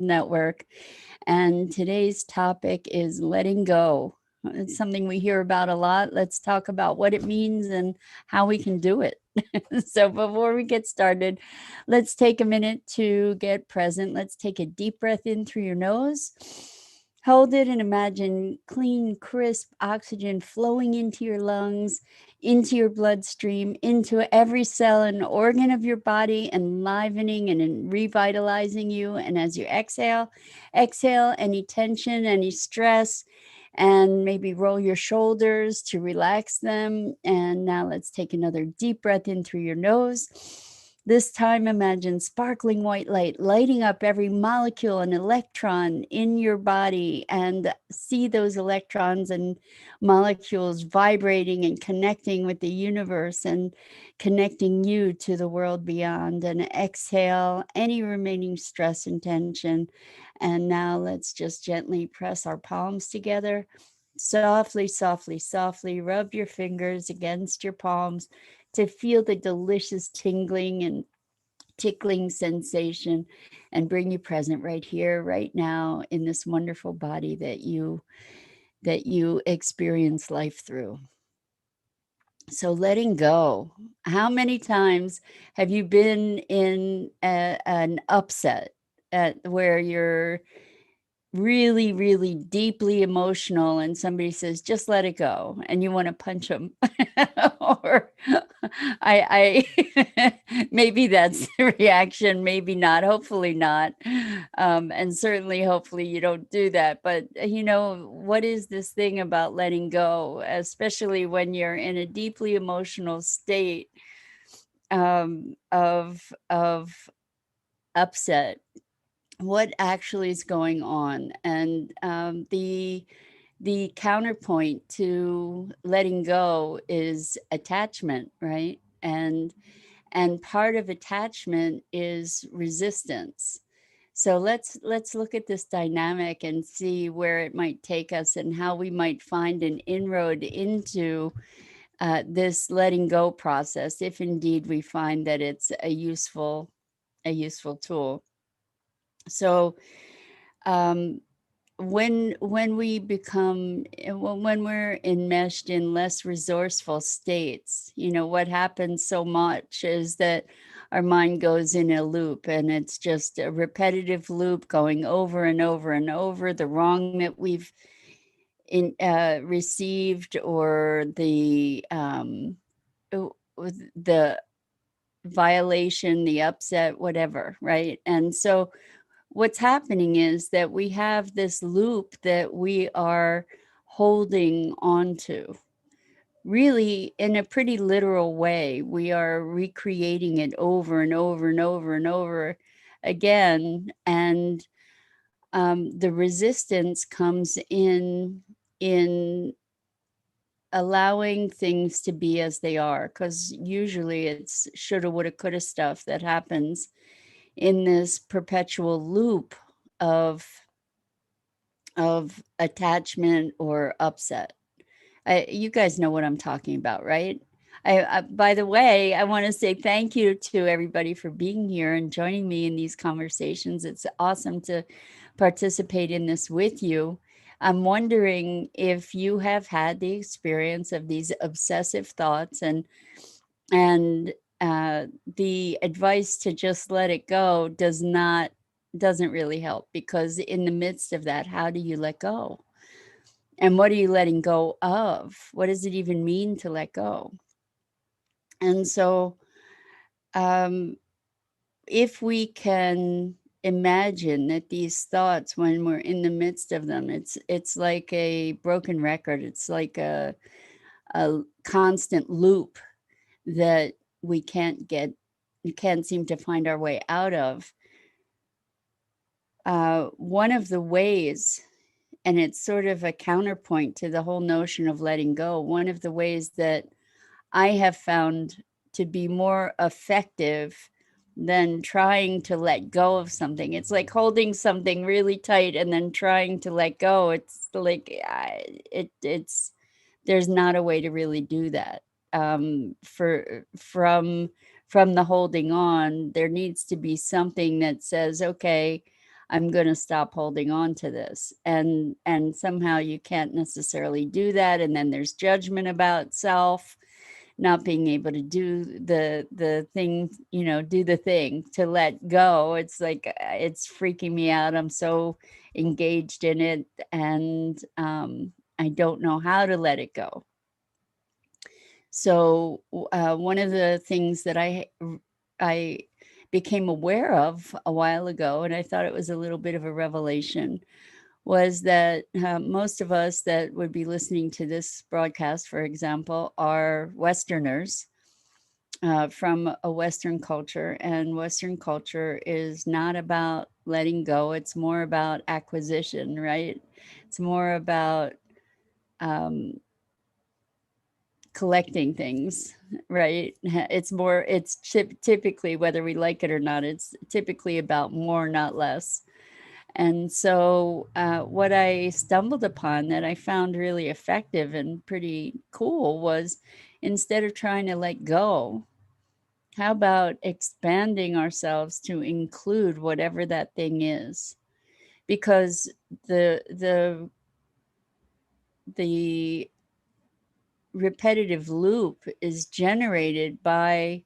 Network. And today's topic is letting go. It's something we hear about a lot. Let's talk about what it means and how we can do it. So, before we get started, let's take a minute to get present. Let's take a deep breath in through your nose. Hold it and imagine clean, crisp oxygen flowing into your lungs, into your bloodstream, into every cell and organ of your body, enlivening and revitalizing you. And as you exhale, exhale any tension, any stress, and maybe roll your shoulders to relax them. And now let's take another deep breath in through your nose. This time, imagine sparkling white light lighting up every molecule and electron in your body, and see those electrons and molecules vibrating and connecting with the universe and connecting you to the world beyond. And exhale any remaining stress and tension. And now let's just gently press our palms together. Softly, softly, softly rub your fingers against your palms to feel the delicious tingling and tickling sensation, and bring you present right here, right now, in this wonderful body that you experience life through. So letting go. How many times have you been in an upset where you're really, really deeply emotional and somebody says, just let it go, and you want to punch them? Or I maybe that's the reaction, maybe not, hopefully not. And certainly, hopefully you don't do that. But what is this thing about letting go, especially when you're in a deeply emotional state of upset? What actually is going on? And the counterpoint to letting go is attachment, right? And part of attachment is resistance. So let's look at this dynamic and see where it might take us and how we might find an inroad into this letting go process, if indeed we find that it's a useful tool. So um, when we become when we're enmeshed in less resourceful states, what happens so much is that our mind goes in a loop, and it's just a repetitive loop going over and over and over the wrong that we've received, or the violation, the upset, whatever, right? And so what's happening is that we have this loop that we are holding onto. Really, in a pretty literal way, we are recreating it over and over and over and over again. And the resistance comes in allowing things to be as they are, because usually it's shoulda, woulda, coulda stuff that happens in this perpetual loop of attachment or upset. You guys know what I'm talking about, right? By the way, I want to say thank you to everybody for being here and joining me in these conversations. It's awesome to participate in this with you. I'm wondering if you have had the experience of these obsessive thoughts, and the advice to just let it go doesn't really help, because in the midst of that, how do you let go? And what are you letting go of? What does it even mean to let go? And so, um, if we can imagine that these thoughts, when we're in the midst of them, it's like a broken record. It's like a constant loop that we can't seem to find our way out of. One of the ways, and it's sort of a counterpoint to the whole notion of letting go, one of the ways that I have found to be more effective than trying to let go of something. It's like holding something really tight and then trying to let go. It's like it's there's not a way to really do that. For from the holding on, there needs to be something that says, okay, I'm going to stop holding on to this. And somehow you can't necessarily do that. And then there's judgment about self, not being able to do the thing, do the thing to let go. It's like it's freaking me out. I'm so engaged in it, and I don't know how to let it go. So one of the things that I became aware of a while ago, and I thought it was a little bit of a revelation, was that most of us that would be listening to this broadcast, for example, are Westerners from a Western culture. And Western culture is not about letting go. It's more about acquisition, right? It's more about collecting things, right? It's typically, whether we like it or not, it's typically about more, not less. And so what I stumbled upon that I found really effective and pretty cool was, instead of trying to let go, how about expanding ourselves to include whatever that thing is? Because the repetitive loop is generated by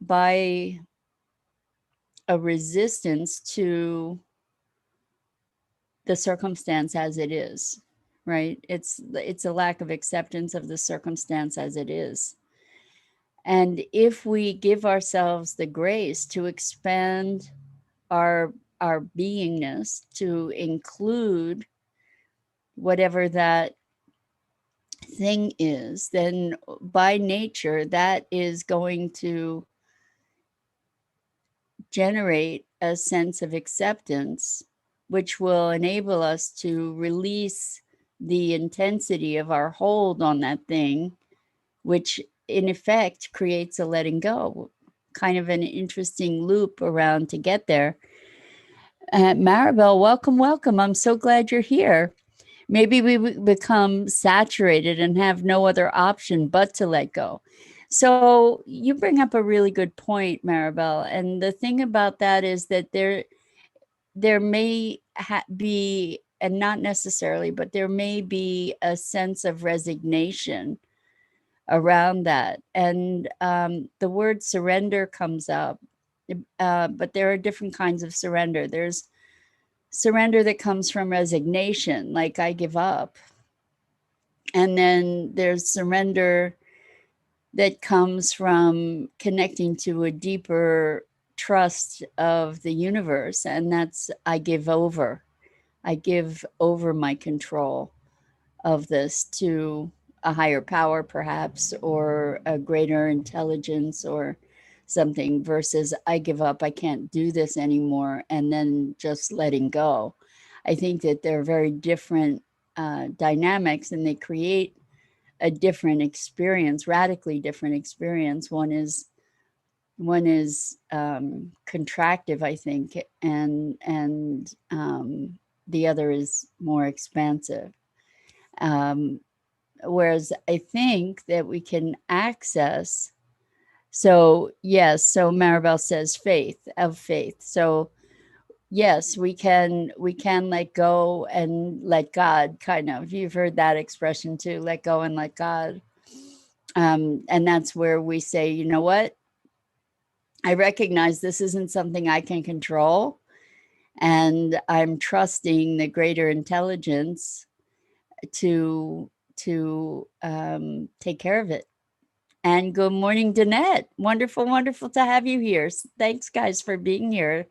a resistance to the circumstance as it is, right? It's a lack of acceptance of the circumstance as it is. And if we give ourselves the grace to expand our beingness to include whatever that thing is, then by nature that is going to generate a sense of acceptance, which will enable us to release the intensity of our hold on that thing, which in effect creates a letting go. Kind of an interesting loop around to get there. Maribel, welcome, welcome. I'm so glad you're here. Maybe we become saturated and have no other option but to let go. So you bring up a really good point, Maribel. And the thing about that is that there may be, and not necessarily, but there may be a sense of resignation around that. And the word surrender comes up, but there are different kinds of surrender. There's surrender that comes from resignation, like I give up. And then there's surrender that comes from connecting to a deeper trust of the universe. And that's I give over. I give over my control of this to a higher power, perhaps, or a greater intelligence or something, versus I give up, I can't do this anymore, and then just letting go. I think that they're very different dynamics, and they create a different experience, radically different experience. One is contractive, I think, and the other is more expansive. Whereas I think that we can access. So yes, so Maribel says faith of faith. So yes, we can let go and let God, kind of. You've heard that expression too, let go and let God. And that's where we say, you know what? I recognize this isn't something I can control, and I'm trusting the greater intelligence to take care of it. And good morning, Danette. Wonderful, wonderful to have you here. Thanks, guys, for being here.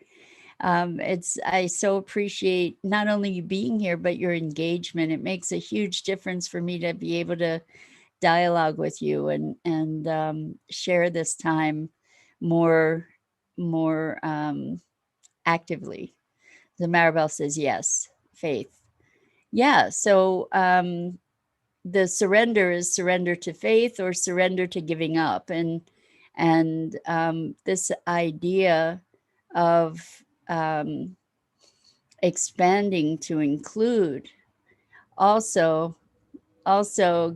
I so appreciate not only you being here, but your engagement. It makes a huge difference for me to be able to dialogue with you and share this time more actively. The Maribel says yes, faith. Yeah. So the surrender is surrender to faith or surrender to giving up, and this idea of expanding to include also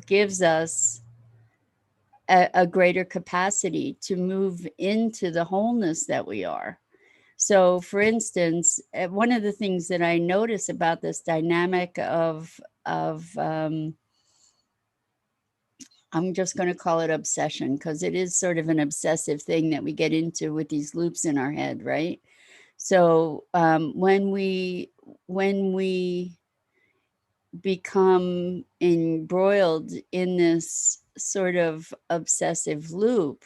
gives us a greater capacity to move into the wholeness that we are. So, for instance, one of the things that I notice about this dynamic of I'm just going to call it obsession, because it is sort of an obsessive thing that we get into with these loops in our head, right? So when we become embroiled in this sort of obsessive loop,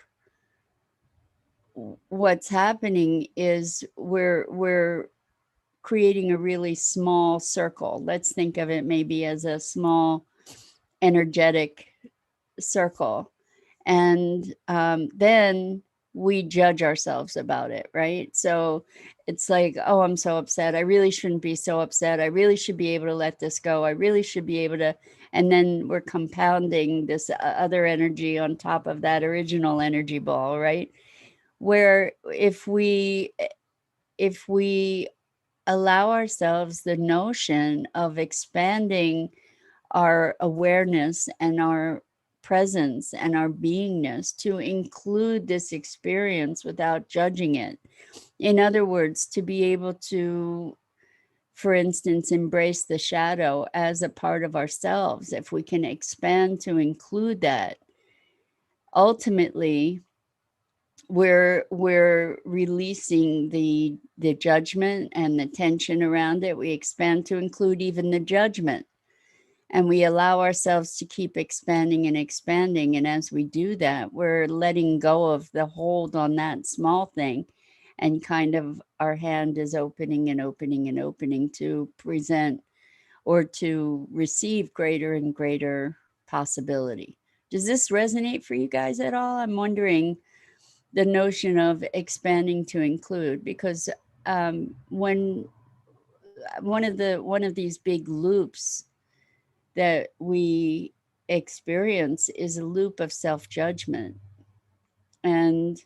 what's happening is we're creating a really small circle. Let's think of it maybe as a small energetic circle. And then we judge ourselves about it, right? So it's like, oh, I'm so upset. I really shouldn't be so upset. I really should be able to let this go. I really should be able to. And then we're compounding this other energy on top of that original energy ball, right? Where if we allow ourselves the notion of expanding our awareness and our presence and our beingness to include this experience without judging it. In other words, to be able to, for instance, embrace the shadow as a part of ourselves, if we can expand to include that, ultimately we're releasing the judgment and the tension around it. We expand to include even the judgment, and we allow ourselves to keep expanding and expanding. And as we do that, we're letting go of the hold on that small thing, and kind of our hand is opening and opening and opening to present or to receive greater and greater possibility. Does this resonate for you guys at all? I'm wondering, the notion of expanding to include, because when one of these big loops that we experience is a loop of self-judgment, and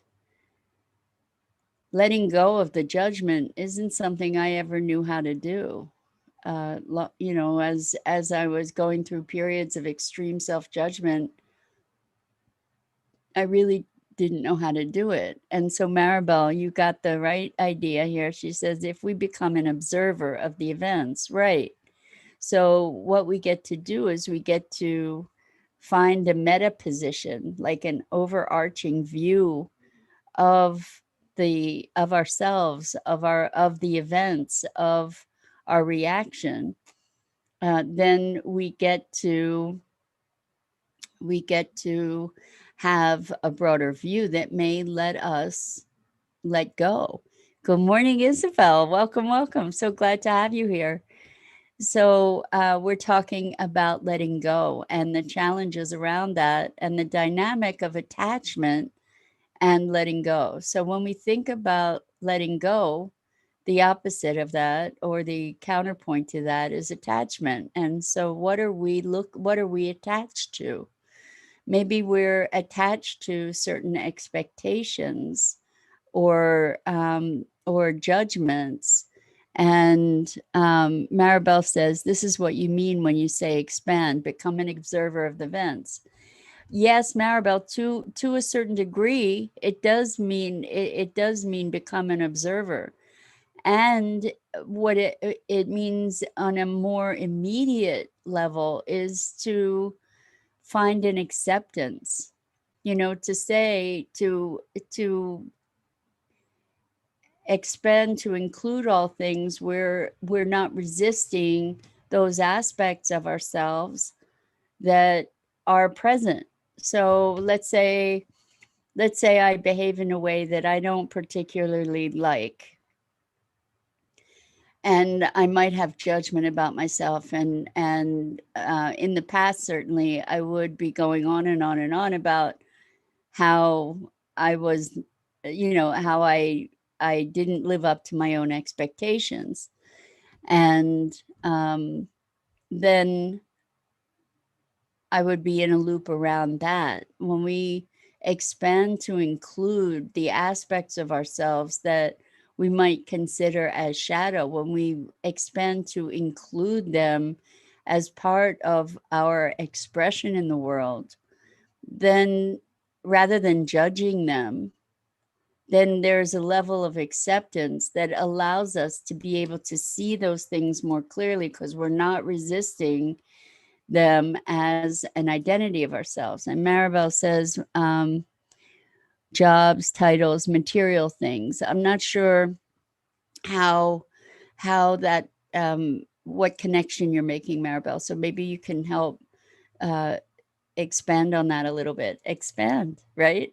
letting go of the judgment isn't something I ever knew how to do. As I was going through periods of extreme self-judgment, I really didn't know how to do it. And so, Maribel, you got the right idea here. She says, if we become an observer of the events, right? So, what we get to do is we get to find a meta position, like an overarching view of ourselves, of the events, of our reaction. Then we get to have a broader view that may let us let go. Good morning, Isabel. Welcome, welcome. So glad to have you here. So, we're talking about letting go and the challenges around that, and the dynamic of attachment and letting go. So, when we think about letting go, the opposite of that, or the counterpoint to that, is attachment. And so, what are we attached to? Maybe we're attached to certain expectations or judgments. And Maribel says, this is what you mean when you say expand, become an observer of the events. Yes, Maribel, to a certain degree, it does mean become an observer. And what it means on a more immediate level is to find an acceptance, to say, to expand to include all things, where we're not resisting those aspects of ourselves that are present. So let's say I behave in a way that I don't particularly like, and I might have judgment about myself, and in the past, certainly I would be going on and on and on about how I was, how I didn't live up to my own expectations. And then I would be in a loop around that. When we expand to include the aspects of ourselves that we might consider as shadow, when we expand to include them as part of our expression in the world, then rather than judging them, then there's a level of acceptance that allows us to be able to see those things more clearly, because we're not resisting them as an identity of ourselves. And Maribel says, jobs, titles, material things. I'm not sure how that what connection you're making, Maribel. So maybe you can help expand on that a little bit. Expand, right?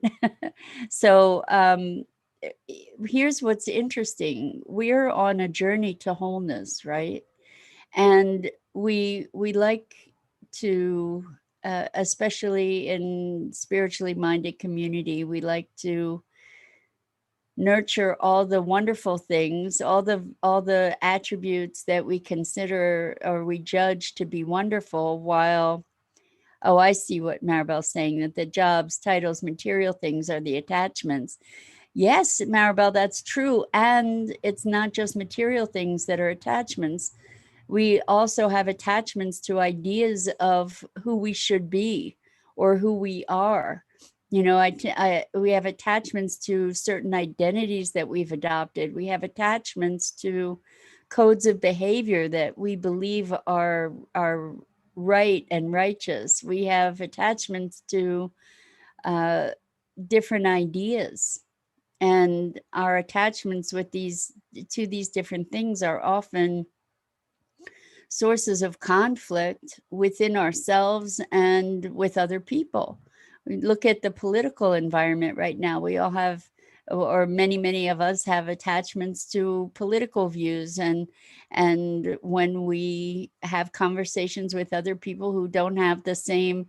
So here's what's interesting. We're on a journey to wholeness, right? And we like to, especially in spiritually minded community, we like to nurture all the wonderful things, all the attributes that we consider or we judge to be wonderful, while, oh, I see what Maribel's saying, that the jobs, titles, material things are the attachments. Yes, Maribel, that's true. And it's not just material things that are attachments. We also have attachments to ideas of who we should be or who we are. You know, we have attachments to certain identities that we've adopted. We have attachments to codes of behavior that we believe are right and righteous. We have attachments to different ideas, and our attachments with these different things are often sources of conflict within ourselves and with other people. We look at the political environment right now. We all have, or many of us have, attachments to political views, and when we have conversations with other people who don't have the same,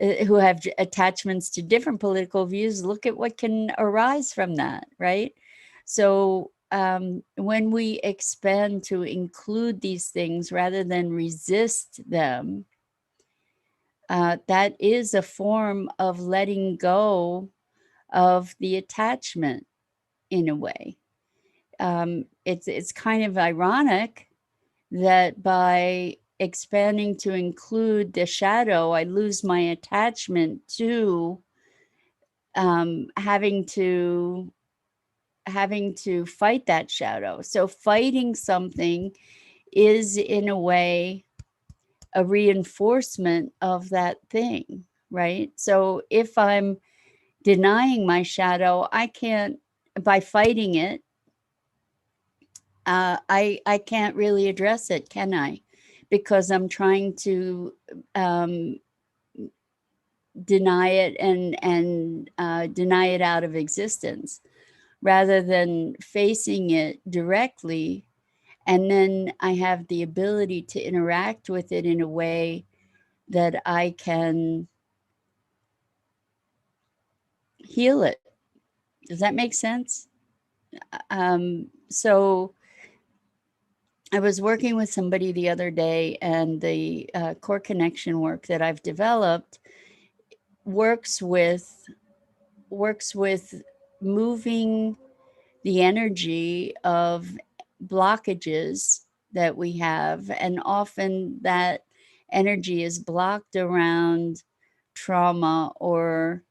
who have attachments to different political views, look at what can arise from that, right? So when we expand to include these things rather than resist them, that is a form of letting go of the attachment in a way. It's kind of ironic that by expanding to include the shadow, I lose my attachment to having to fight that shadow. So fighting something is, in a way, a reinforcement of that thing, right? So if I'm denying my shadow, I can't, by fighting it, I can't really address it, can I? Because I'm trying to deny it and deny it out of existence, rather than facing it directly. And then I have the ability to interact with it in a way that I can heal it. Does that make sense? So I was working with somebody the other day, and the core connection work that I've developed works with moving the energy of blockages that we have, and often that energy is blocked around trauma or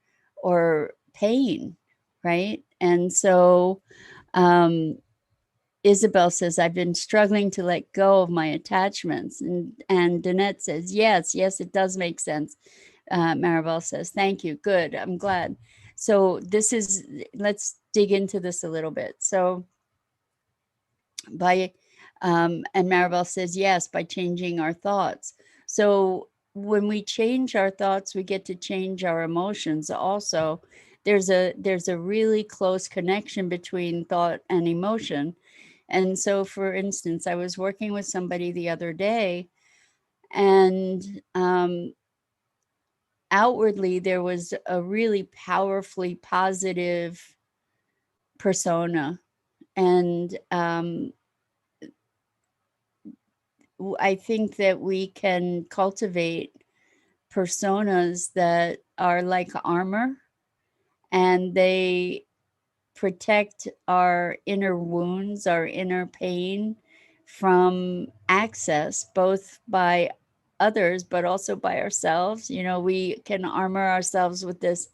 pain, right? And so Isabel says, I've been struggling to let go of my attachments. And Danette says, yes, it does make sense. Maribel says, thank you. Good. I'm glad. So let's dig into this a little bit. So and Maribel says, yes, by changing our thoughts. So when we change our thoughts, we get to change our emotions also. There's a really close connection between thought and emotion. And so, for instance, I was working with somebody the other day, and outwardly there was a really powerfully positive persona. And I think that we can cultivate personas that are like armor, and they protect our inner wounds, our inner pain from access, both by others, but also by ourselves. You know, we can armor ourselves with this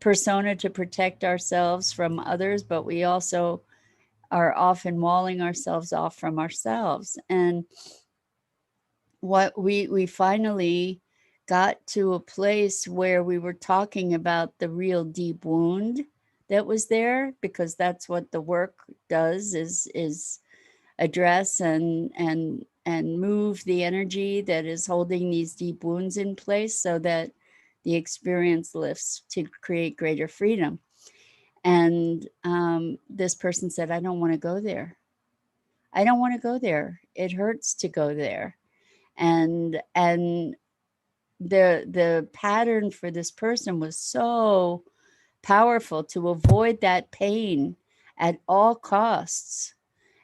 persona to protect ourselves from others, but we also are often walling ourselves off from ourselves. And what we finally got to a place where we were talking about the real deep wound that was there, because that's what the work does, is address and move the energy that is holding these deep wounds in place, so that the experience lifts to create greater freedom. And this person said, I don't want to go there. I don't want to go there. It hurts to go there. And the pattern for this person was so powerful, to avoid that pain at all costs,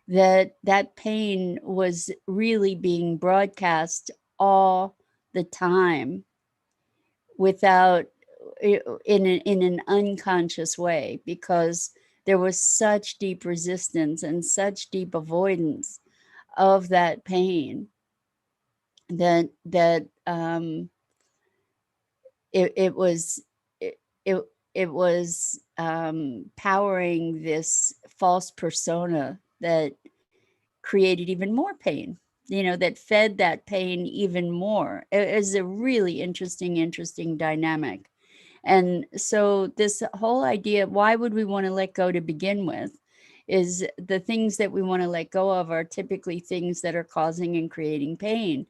that pain was really being broadcast all the time, without in an unconscious way, because there was such deep resistance and such deep avoidance of that pain, that it was it, it it was powering this false persona that created even more pain, that fed that pain even more. It is a really interesting dynamic. And so this whole idea, why would we want to let go to begin with, is the things that we want to let go of are typically things that are causing and creating pain.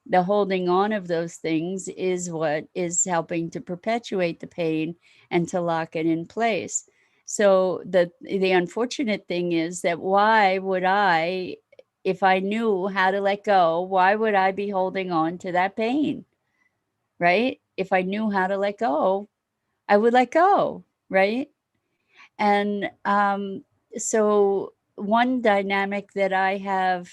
The holding on of those things is what is helping to perpetuate the pain and to lock it in place. So the unfortunate thing is that, why would I, if I knew how to let go, why would I be holding on to that pain? Right? If I knew how to let go, I would let go, right? And so one dynamic that I have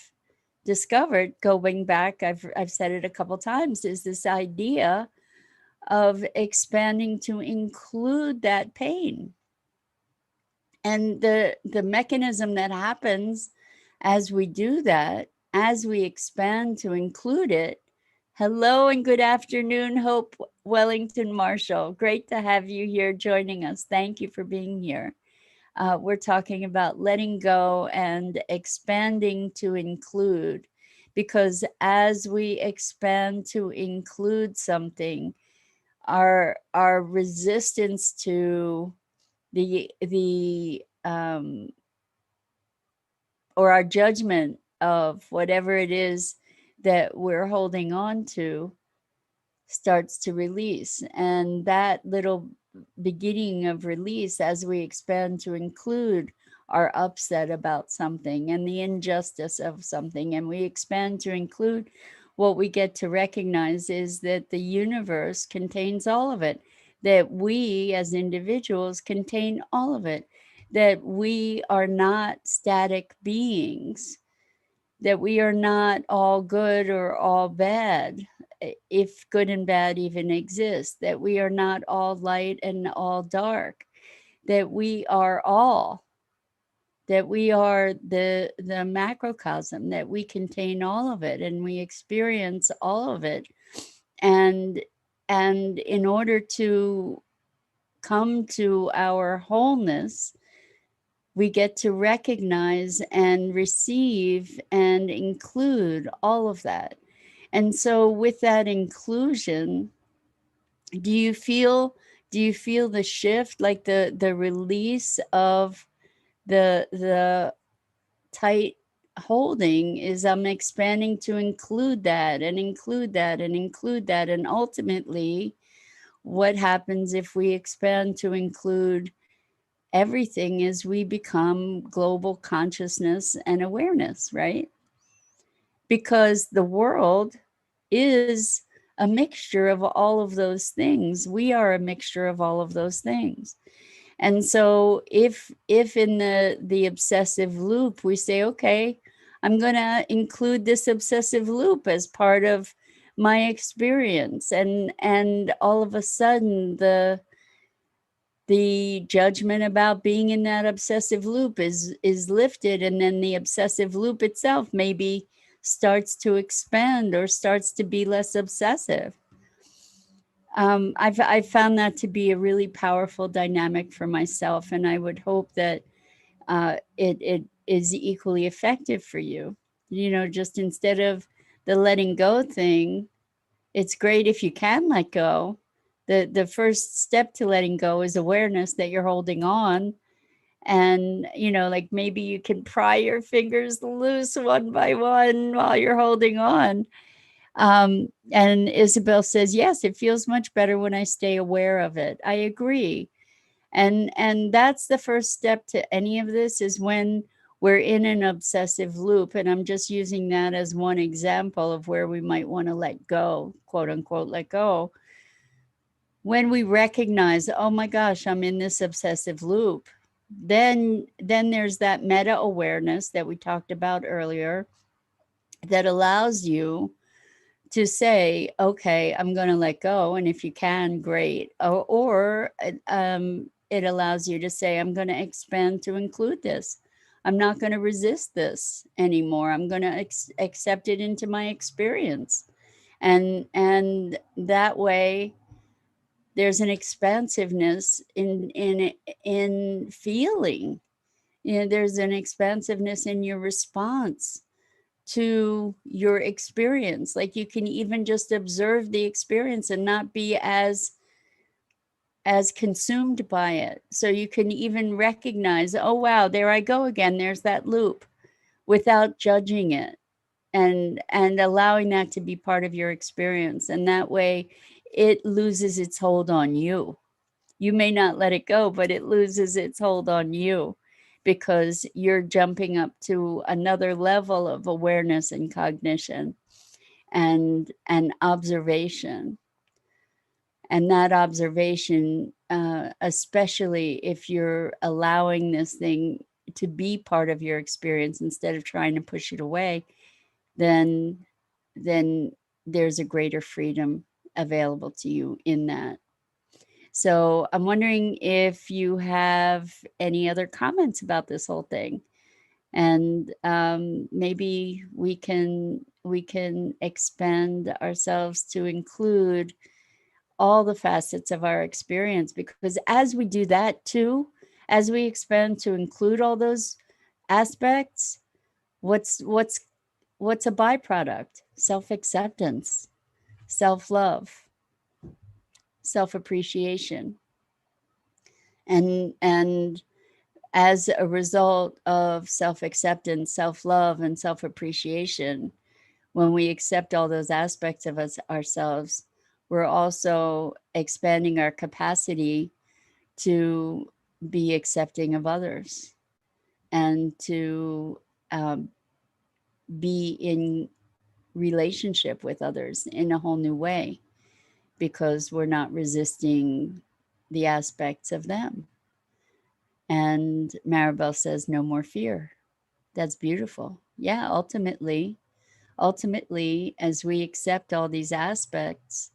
discovered, going back, I've said it a couple times, is this idea of expanding to include that pain. And the mechanism that happens as we do that, as we expand to include it. Hello and good afternoon, Hope Wellington Marshall. Great to have you here joining us. Thank you for being here. We're talking about letting go and expanding to include, because as we expand to include something, our resistance to the or our judgment of whatever it is that we're holding on to starts to release. And that little beginning of release, as we expand to include our upset about something and the injustice of something, and we expand to include, what we get to recognize is that the universe contains all of it, that we as individuals contain all of it, that we are not static beings, that we are not all good or all bad, if good and bad even exist, that we are not all light and all dark, that we are all, that we are the macrocosm, that we contain all of it and we experience all of it. And in order to come to our wholeness, we get to recognize and receive and include all of that. And so with that inclusion, do you feel the shift, like the release of the tight holding is, I'm expanding to include that and include that and include that. And ultimately, what happens if we expand to include everything is we become global consciousness and awareness, right? Because the world is a mixture of all of those things. We are a mixture of all of those things. And so if in the obsessive loop, we say, okay, I'm going to include this obsessive loop as part of my experience. And all of a sudden, the judgment about being in that obsessive loop is lifted, and then the obsessive loop itself maybe starts to expand or starts to be less obsessive. I've found that to be a really powerful dynamic for myself, and I would hope that it is equally effective for you. Just instead of the letting go thing, it's great if you can let go. The first step to letting go is awareness that you're holding on. And like maybe you can pry your fingers loose one by one while you're holding on. And Isabel says, yes, it feels much better when I stay aware of it. I agree. And that's the first step to any of this, is when we're in an obsessive loop. And I'm just using that as one example of where we might want to let go, quote unquote, let go. When we recognize, oh my gosh, I'm in this obsessive loop, then there's that meta awareness that we talked about earlier, that allows you to say, okay, I'm going to let go. And if you can, great. Or it allows you to say, I'm going to expand to include this. I'm not going to resist this anymore. I'm going to accept it into my experience. And that way there's an expansiveness in feeling. There's an expansiveness in your response to your experience. Like you can even just observe the experience and not be as consumed by it. So you can even recognize, oh wow, there I go again, there's that loop, without judging it, and allowing that to be part of your experience. And that way it loses its hold on you. You may not let it go, but it loses its hold on you, because you're jumping up to another level of awareness and cognition and observation. And that observation, especially if you're allowing this thing to be part of your experience instead of trying to push it away, then there's a greater freedom available to you in that. So I'm wondering if you have any other comments about this whole thing, and maybe we can expand ourselves to include all the facets of our experience. Because as we do that too, as we expand to include all those aspects, what's a byproduct? Self-acceptance, self-love, self-appreciation. And as a result of self-acceptance, self-love, and self-appreciation, when we accept all those aspects of ourselves, we're also expanding our capacity to be accepting of others, and to um, be in relationship with others in a whole new way, because we're not resisting the aspects of them. And Maribel says, no more fear. That's beautiful. Yeah, ultimately, as we accept all these aspects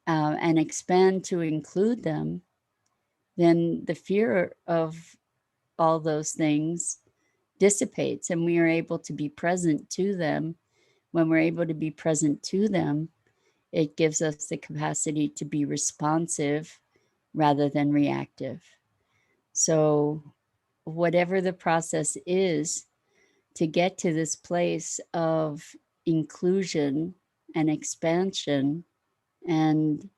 and expand to include them, then the fear of all those things dissipates, and we are able to be present to them. When we're able to be present to them, it gives us the capacity to be responsive rather than reactive. So, whatever the process is to get to this place of inclusion and expansion and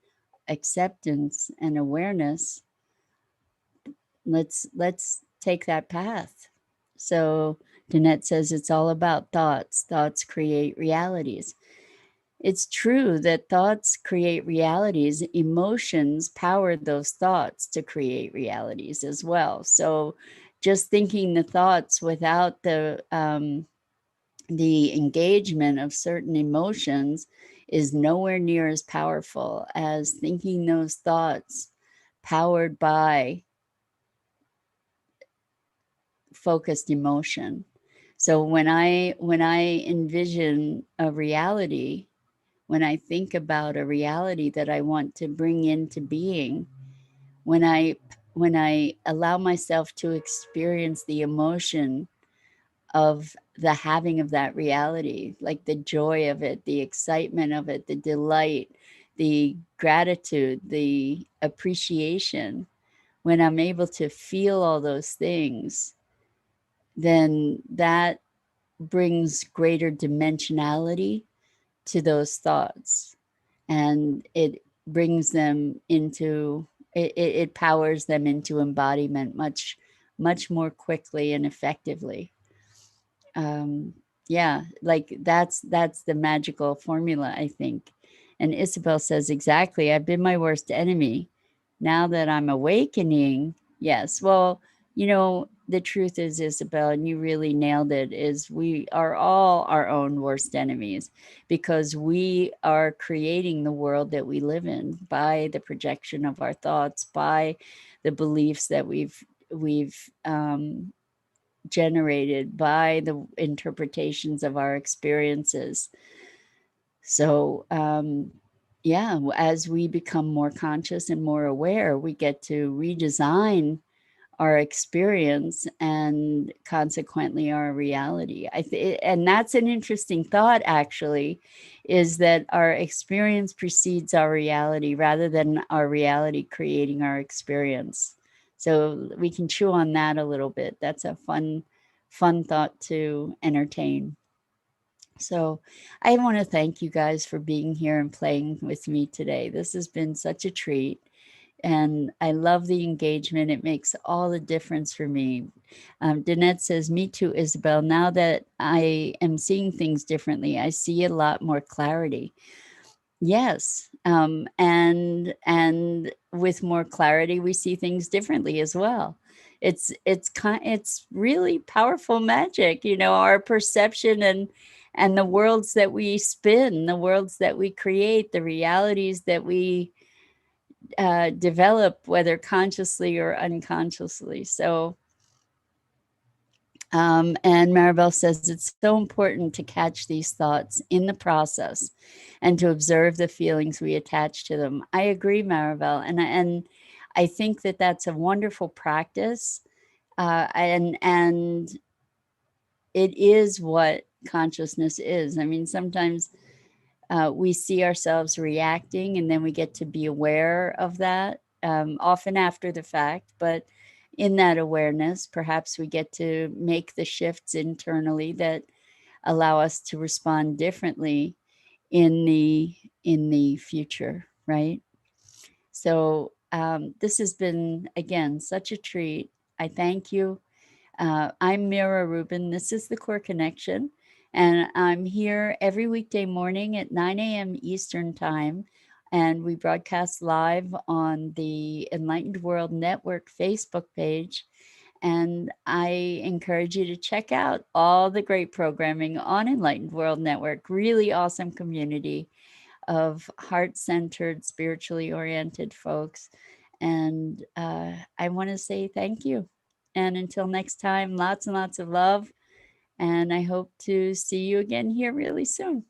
acceptance and awareness, let's take that path. So Danette says it's all about thoughts. Thoughts create realities. It's true that thoughts create realities. Emotions power those thoughts to create realities as well. So just thinking the thoughts without the engagement of certain emotions is nowhere near as powerful as thinking those thoughts powered by focused emotion. So when I envision a reality, when I think about a reality that I want to bring into being, when I allow myself to experience the emotion of the having of that reality, like the joy of it, the excitement of it, the delight, the gratitude, the appreciation, when I'm able to feel all those things, then that brings greater dimensionality to those thoughts, and it brings them into it powers them into embodiment much more quickly and effectively. Yeah, like that's the magical formula, I think. And Isabel says, exactly, I've been my worst enemy. Now that I'm awakening, yes. Well, the truth is, Isabel, and you really nailed it, is we are all our own worst enemies, because we are creating the world that we live in by the projection of our thoughts, by the beliefs that we've generated, by the interpretations of our experiences. So, yeah, as we become more conscious and more aware, we get to redesign our experience and consequently our reality. And that's an interesting thought, actually, is that our experience precedes our reality rather than our reality creating our experience. So we can chew on that a little bit. That's a fun thought to entertain. So I want to thank you guys for being here and playing with me today. This has been such a treat. And I love the engagement. It makes all the difference for me. Danette says, me too, Isabel. Now that I am seeing things differently, I see a lot more clarity. Yes. And with more clarity, we see things differently as well. It's really powerful magic, our perception and the worlds that we spin, the worlds that we create, the realities that we develop, whether consciously or unconsciously. So, and Maribel says it's so important to catch these thoughts in the process and to observe the feelings we attach to them. I agree, Maribel, and I think that that's a wonderful practice, and it is what consciousness is. I mean, sometimes we see ourselves reacting, and then we get to be aware of that, often after the fact. But in that awareness, perhaps we get to make the shifts internally that allow us to respond differently in the future, right? So this has been, again, such a treat. I thank you. I'm Mira Rubin. This is the Core Connection, and I'm here every weekday morning at 9 a.m. Eastern Time. And we broadcast live on the Enlightened World Network Facebook page. And I encourage you to check out all the great programming on Enlightened World Network. Really awesome community of heart-centered, spiritually oriented folks. And I want to say thank you. And until next time, lots and lots of love. And I hope to see you again here really soon.